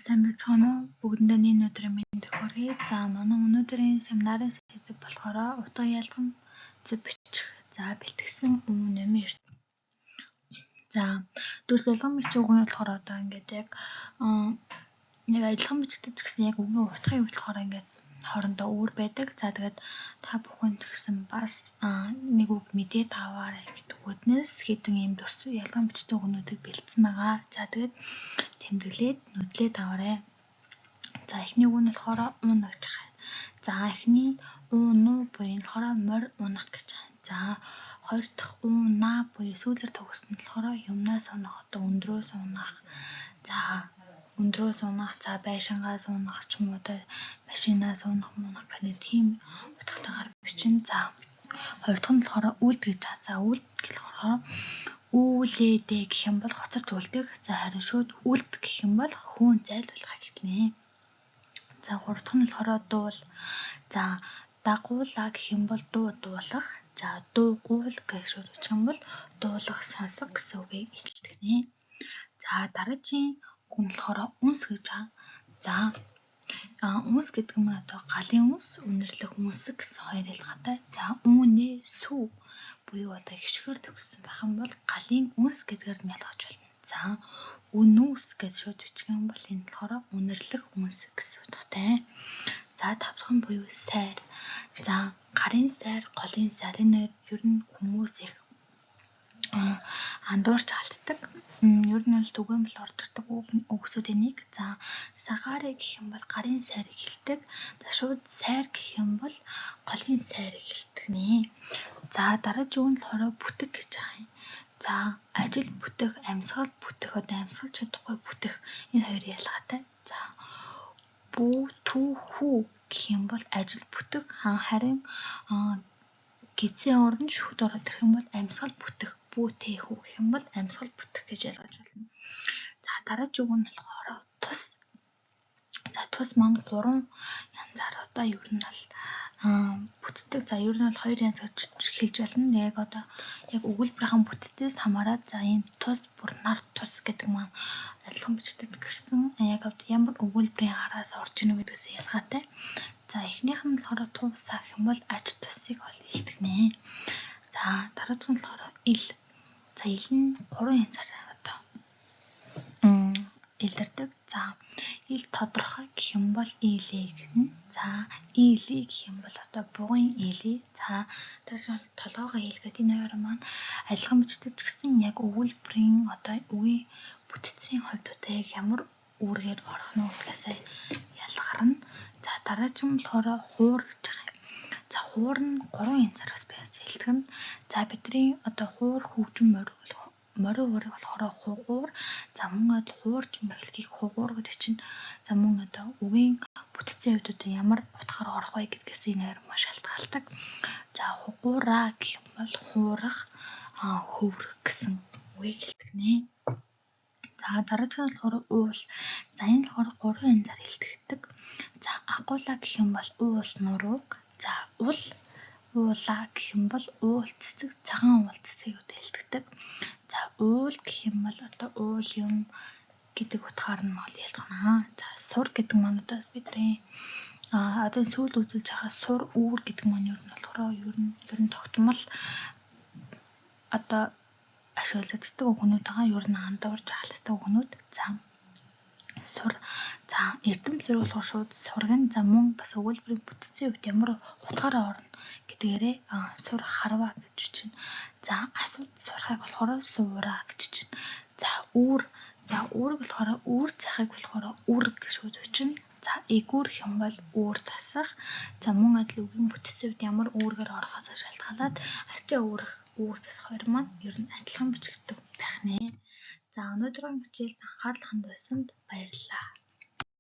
Сайн байцгаана уу? Бүгдэндээ нэг өдрийн мэндийг хүргэе. За манай өнөөдрийн семинарын сэдэв болохоор утга ялгам зөв бичих. За бэлтгэсэн өмнө нэмийн эрт. За дүрс ялгам бичих үг нь болохоор одоо ингээд яг адилхан бичдэг ч гэсэн яг үгийн утгын хувьд болохоор ингээд хоорондоо өөр байдаг. За тэгээд та бүхэн ч гэсэн бас нэг үг мэдээд аваарай гэдэг үгнээс хэдэн ийм дүрс ялгам бичдэг үгнүүдийг бэлдсэн байгаа. За тэгээд тэмдэглээд нүдлээд аваарай. За эхний үг нь болохоор унах гэж байна. За эхний уну буюу нь болохоор морь унах гэж байна. За хоёр дахь уна буюу сүүлээр төгссөн нь болохоор юмнаас унах, одоо өндрөөс унах. За өндрөөс унах, за байшингаас унах ч юм уу, одоо машинаас унах гэх мэт тийм утгатайгаар бичнэ. За хоёр дахь нь болохоор үлд гэж байна. За үлд болохоор үүлэдэ гэх юм бол хоцорч үлдэх. За харин шууд үлд гэх юм бол хүүн зайлуулах гэхнэ. За гурав дахь нь болохоор дуул. За дагуула гэх юм бол дуулах. За дуугуул гэх шууд үчих юм бол дуулах, сонсох гэсэн үгийг илтгэх нэ. За дараагийн үг нь болохоор үнс гэж байна. За үнс гэдэг нь одоо галын үнс, үнэрлэх үнсэг гэсэн хоёр ялгаатай. За үүнээ сүү буюу одоо хишгээр төгссөн байх юм бол галын үнс гэдгээр нь ялгаж болно. За үнүүс гэж шууд бичих юм бол энэ болохоор үнэрлэх үнсэг гэсэн утгатай. За тав дахь нь буюу сайр. За гарын сайр, голын сайр энэ ер нь хүмүүс их андуурч алддаг. Ер нь бол түгээмэл орж ирдэг үгсүүдийн нэг. За сагаарэ гэх юм бол гарын сайрыг хэлдэг. За шууд сайр гэх юм бол голын сайрыг хэлдэг нэ. За дараагийн үг нь болохоор бүтэг гэж байгаа юм. За ажил бүтэх, амьсгал бүтэх, одоо амьсгалж чадахгүй бүтэх энэ хоёр ялгаатай. За бүтүүхүү гэх юм бол ажил бүтэх, харин гэзээ орно шүд ороод ирэх юм бол амьсгал бүтэх, бүтэхүү гэх юм бол амьсгал бүтэх гэж ялгаж болно. За дараагийн үг нь болохоор тус. За тус маань 3 янзаар одоо ер нь бол бүтдэг. За ер нь бол 2 янз гэж хэлж болно. Яг одоо яг өгүүлбэрийн бүтцээс хамаарат за энэ тус бүр нар тус гэдэг маань адилхан бичдэг гэсэн яг ямар өгүүлбэрийн араас орж ийнө гэдгээс ялгаатай. За эхнийх нь болохоор туусаа гэх юм бол аж тусыг ол илтгэх нэ. За дараагийн нь болохоор ил. За ил нь 3 янзаар одоо илэрдэг. За ил тодорхой гэх юм бол илээ гэнэ. За илий гэх юм бол одоо бугын илий. За дараагийн толгоогоо ил гэдэг энэ хоёр маань адилхан бичдэг ч гэсэн яг өгүүлбэрийн одоо үгийн бүтцийн хувьд одоо яг ямар үүргээр орох нь гэдгээс ялгарна. За дараагийн нь болохоор хуур гэж байгаа юм. За хуур нь 3 янзаар бас илтгэн. За бидний одоо хуур хөгжим морин уурыг болохоор хугуур. За мөн хуурж мэхлэгийг хугуур гэдэг чинь за мөн одоо үгийн бүтцийн хувьд одоо ямар утгаар орох вэ гэдгээс энэ хоёр маш шалтгаалдаг. За хугуураа гэх юм бол хуурах, хөврөх гэсэн үгийг хэлтгэнэ. За дараагийн нь болохоор уул. За энэ болохоор 3 янзаар илтгэдэг. За агуулаа гэх юм бол уул нурууг. За уулаа гэх юм бол уул цэцэг, цагаан уул цэцгийг илтгэдэг. За уул гэх юм бол одоо уул юм гэдэг утгаар нь бол ялгана. За сур гэдэг маань одоо бидний одоо сүүл үзүүлж байгаа сур үүр гэдэг маань ер нь болохоор ер нь тогтмол одоо ашиглагддаг үгнүүд байгаа. Ер нь андуурж алддаг үгнүүд. За сур. За эрдэм зориулах шууд сурган. За мөн бас өгүүлбэрийн бүтцийн хувьд ямар утгаараа орно гэдгээрээ сур харва гэж чинь. За асууд сурахыг болохоор суураа гэж чинь. За үүр. За үүрэг болохоор үүр захыг болохоор үр гэж шууд бичнэ. За эгүүр гэх юм бол үүр засах. За мөн адил үгийн бүтцийн хувьд ямар үүргээр орохоос шалтгаалаад ачаа үүрэх, үүр засах хоёр маань ер нь адилхан бичигддэг байх нэ. За өнөөдрийн хичээлд анхаарал хандуулсанд баярлалаа.